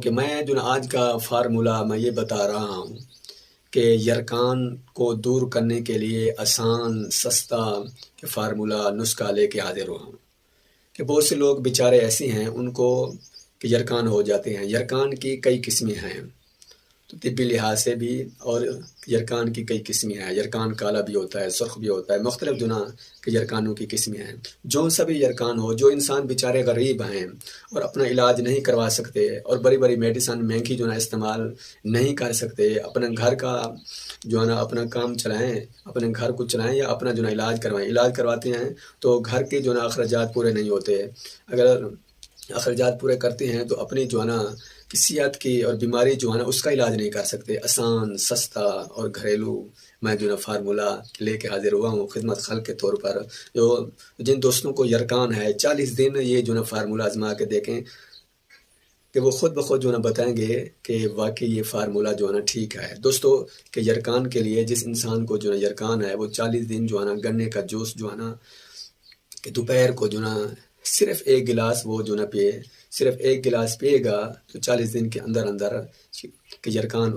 کہ میں جو نا آج کا فارمولہ میں یہ بتا رہا ہوں کہ یرکان کو دور کرنے کے لیے آسان سستا فارمولہ نسخہ لے کے حاضر ہوا ہوں کہ بہت سے لوگ بیچارے ایسے ہیں ان کو کہ یرکان ہو جاتے ہیں۔ یرکان کی کئی قسمیں ہیں، تو طبی لحاظ سے بھی، اور یرکان کی کئی قسمیں ہیں۔ یرکان کالا بھی ہوتا ہے، سرخ بھی ہوتا ہے، مختلف جنا کہ یرکانوں کی قسمیں ہیں۔ جو سبھی یرکان ہو، جو انسان بیچارے غریب ہیں اور اپنا علاج نہیں کروا سکتے اور بڑی بڑی میڈیسن مہنگی جو نا استعمال نہیں کر سکتے، اپنے گھر کا جو ہے نا اپنا کام چلائیں، اپنے گھر کو چلائیں یا اپنا جو نا علاج کروائیں، علاج کرواتے ہیں تو گھر کے جو نا اخراجات پورے نہیں ہوتے۔ اگر اخراجات پورے کرتے ہیں تو اپنی جو ہے نا صحت کی اور بیماری جو ہے نا اس کا علاج نہیں کر سکتے۔ آسان سستا اور گھریلو میں جو نا فارمولہ لے کے حاضر ہوا ہوں خدمت خلق کے طور پر۔ جو جن دوستوں کو یرکان ہے 40 دن یہ جو نا فارمولہ آزما کے دیکھیں کہ وہ خود بخود جو نا بتائیں گے کہ واقعی یہ فارمولہ جو ہے نا ٹھیک ہے۔ دوستو کہ یرکان کے لیے جس انسان کو جو نا یرکان ہے وہ 40 دن جو ہے نا گنے کا جوس جو ہے نا کہ دوپہر کو جو نا صرف 1 گلاس وہ جو نا پیے، صرف 1 گلاس پیے گا تو 40 دن کے اندر اندر کہ یرکان